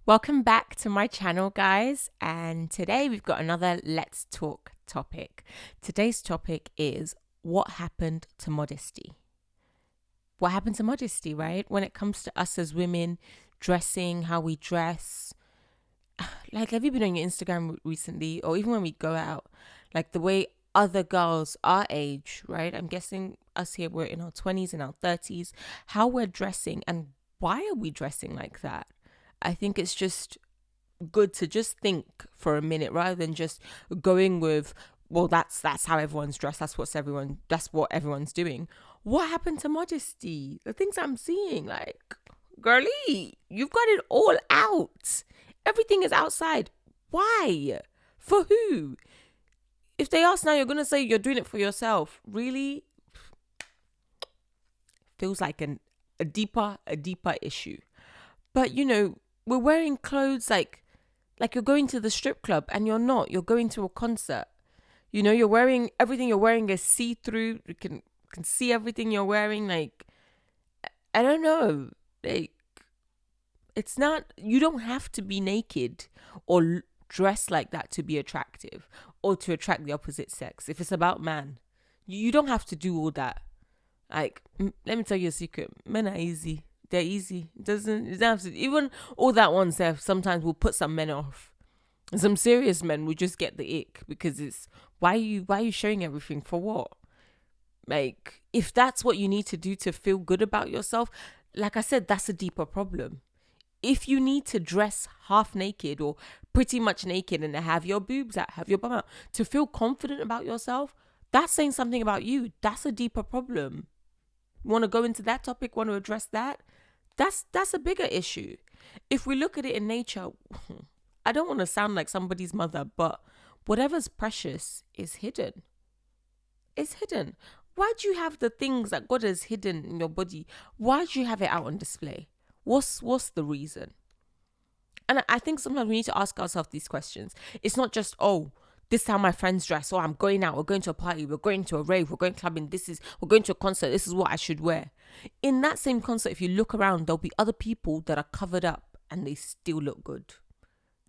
Welcome back to my channel, guys. And today we've got another Let's Talk topic. Today's topic is what happened to modesty. What happened to modesty, right? When it comes to us as women, dressing, how we dress. Like, have you been on your Instagram recently, or even when we go out, like the way other girls our age, right? I'm guessing us here, we're in our 20s and our 30s, how we're dressing and why are we dressing like that? I think it's just good to just think for a minute rather than just going with, well, that's how everyone's dressed, that's what everyone's doing. What happened to modesty? The things I'm seeing, like, girly, you've got it all out. Everything is outside. Why? For who? If they ask now, you're gonna say you're doing it for yourself. Really? Feels like a deeper issue. But we're wearing clothes like you're going to the strip club and you're not. You're going to a concert. You're wearing everything you're wearing is see-through. You can see everything you're wearing. Like, I don't know. Like, it's not, you don't have to be naked or dress like that to be attractive or to attract the opposite sex. If it's about man, you don't have to do all that. Like, let me tell you a secret. Men are easy. They're easy. It doesn't have to, even all that one stuff sometimes will put some men off. Some serious men will just get the ick because it's, why are you showing everything for what? Like, if that's what you need to do to feel good about yourself, like I said, that's a deeper problem. If you need to dress half naked or pretty much naked and have your boobs out, have your bum out to feel confident about yourself, that's saying something about you. That's a deeper problem. Want to go into that topic? Want to address that? That's a bigger issue. If we look at it in nature, I don't want to sound like somebody's mother, but whatever's precious is hidden. It's hidden. Why do you have the things that God has hidden in your body? Why do you have it out on display? What's the reason? And I think sometimes we need to ask ourselves these questions. It's not just, oh, this is how my friends dress. Oh, I'm going out. We're going to a party. We're going to a rave. We're going clubbing. We're going to a concert. This is what I should wear. In that same concert, if you look around, there'll be other people that are covered up and they still look good.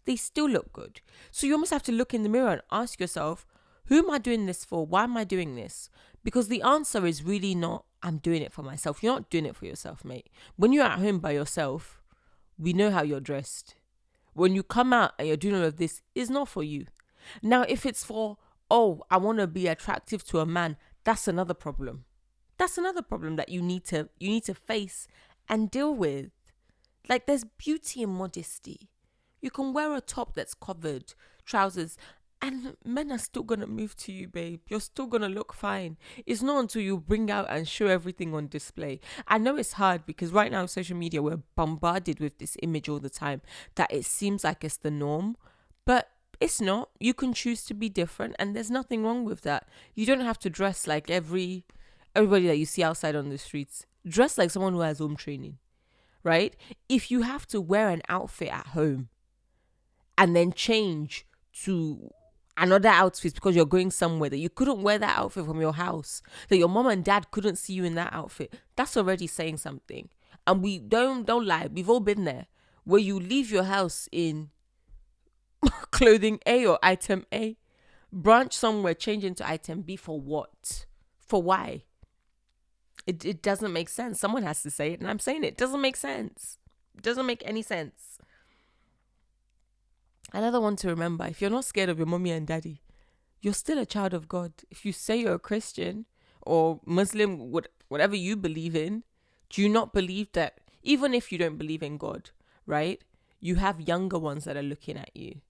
They still look good. So you almost have to look in the mirror and ask yourself, who am I doing this for? Why am I doing this? Because the answer is really not, I'm doing it for myself. You're not doing it for yourself, mate. When you're at home by yourself, we know how you're dressed. When you come out and you're doing all of this, it's not for you. Now, if it's for, oh, I want to be attractive to a man, that's another problem. That's another problem that you need to face and deal with. Like, there's beauty in modesty. You can wear a top that's covered, trousers, and men are still gonna move to you, babe. You're still gonna look fine. It's not until you bring out and show everything on display. I know it's hard because right now on social media we're bombarded with this image all the time that it seems like it's the norm, but it's not. You can choose to be different, and there's nothing wrong with that. You don't have to dress like everybody that you see outside on the streets. Dress like someone who has home training, right? If you have to wear an outfit at home and then change to another outfit because you're going somewhere that you couldn't wear that outfit from your house, that your mom and dad couldn't see you in that outfit, that's already saying something. And we don't lie, we've all been there, where you leave your house in clothing A or item A, branch somewhere, change into item B for what? For why? It doesn't make sense. Someone has to say it, and I'm saying it doesn't make sense. It doesn't make any sense. Another one to remember, if you're not scared of your mommy and daddy, you're still a child of God. If you say you're a Christian or Muslim, whatever you believe in, do you not believe that even if you don't believe in God, right, you have younger ones that are looking at you,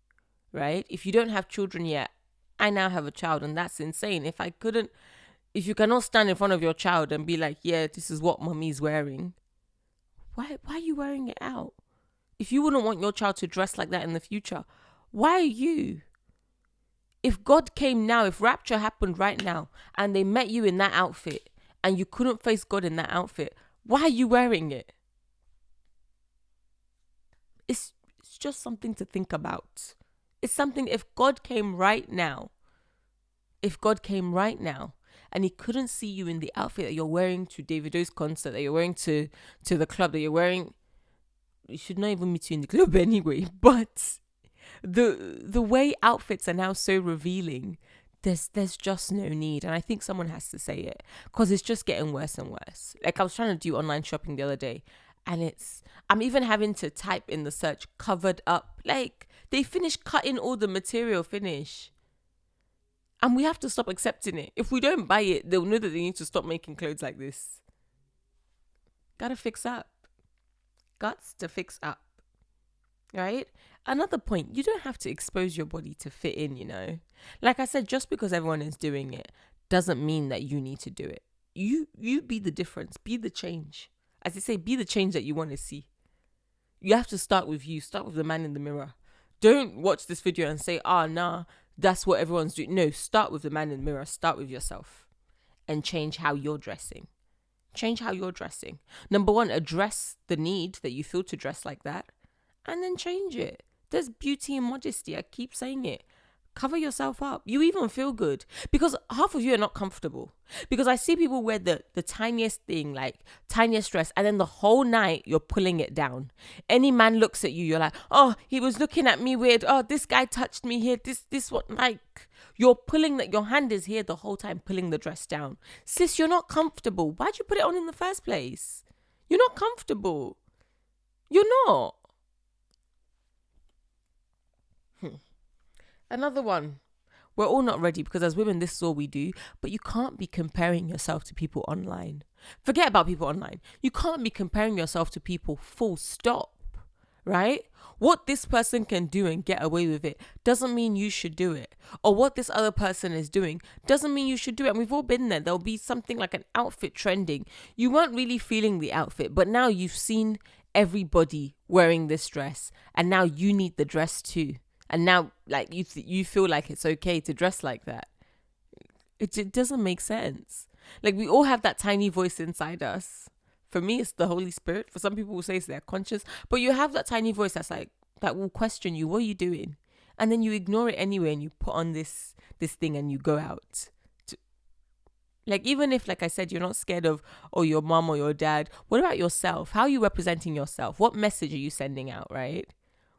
right? If you don't have children yet, I now have a child, and that's insane. If you cannot stand in front of your child and be like, yeah, this is what mommy's wearing, why are you wearing it out? If you wouldn't want your child to dress like that in the future, why are you? If God came now, if rapture happened right now and they met you in that outfit and you couldn't face God in that outfit, why are you wearing it? It's just something to think about. It's something, if God came right now and he couldn't see you in the outfit that you're wearing to Davido's concert, that you're wearing to the club, that you're wearing, we should not even meet you in the club anyway. But the way outfits are now so revealing, there's just no need. And I think someone has to say it, because it's just getting worse and worse. Like, I was trying to do online shopping the other day, and I'm even having to type in the search covered up. Like, they finished cutting all the material finish. And we have to stop accepting it. If we don't buy it, they'll know that they need to stop making clothes like this. Gotta fix up. Gots to fix up. Right? Another point, you don't have to expose your body to fit in, you know. Like I said, just because everyone is doing it doesn't mean that you need to do it. You be the difference. Be the change. As they say, be the change that you want to see. You have to start with you. Start with the man in the mirror. Don't watch this video and say, nah, that's what everyone's doing. No, start with the man in the mirror. Start with yourself and change how you're dressing. Change how you're dressing. Number one, address the need that you feel to dress like that, and then change it. There's beauty in modesty. I keep saying it. Cover yourself up. You even feel good, because half of you are not comfortable. Because I see people wear the tiniest thing, like tiniest dress, and then the whole night you're pulling it down. Any man looks at you, you're like, oh, he was looking at me weird. Oh, this guy touched me here. This what, like, you're pulling that. Your hand is here the whole time, pulling the dress down. Sis, you're not comfortable. Why'd you put it on in the first place? You're not comfortable. You're not. Another one. We're all not ready, because as women, this is all we do. But you can't be comparing yourself to people online. Forget about people online. You can't be comparing yourself to people, full stop. Right? What this person can do and get away with it doesn't mean you should do it. Or what this other person is doing doesn't mean you should do it. And we've all been there. There'll be something like an outfit trending. You weren't really feeling the outfit, but now you've seen everybody wearing this dress, and now you need the dress too. And now, like, you feel like it's okay to dress like that. It doesn't make sense. Like, we all have that tiny voice inside us. For me, it's the Holy Spirit. For some people will say it's their conscience. But you have that tiny voice that's like, that will question you. What are you doing? And then you ignore it anyway, and you put on this thing and you go out. Like, even if, like I said, you're not scared of, your mom or your dad, what about yourself? How are you representing yourself? What message are you sending out, right?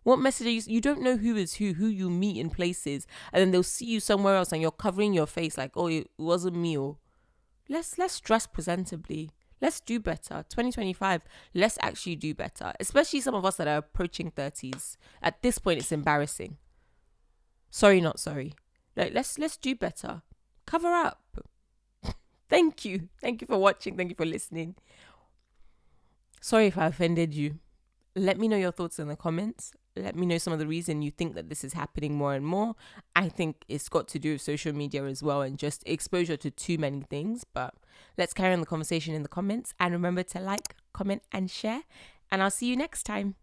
What message are you don't know who is who you meet in places, and then they'll see you somewhere else and you're covering your face like, oh, it wasn't me. Or let's dress presentably. Let's do better. 2025, let's actually do better. Especially some of us that are approaching 30s. At this point, it's embarrassing. Sorry, not sorry. Like, let's do better. Cover up. Thank you. Thank you for watching. Thank you for listening. Sorry if I offended you. Let me know your thoughts in the comments. Let me know some of the reason you think that this is happening more and more. I think it's got to do with social media as well, and just exposure to too many things. But let's carry on the conversation in the comments. And remember to like, comment, and share. And I'll see you next time.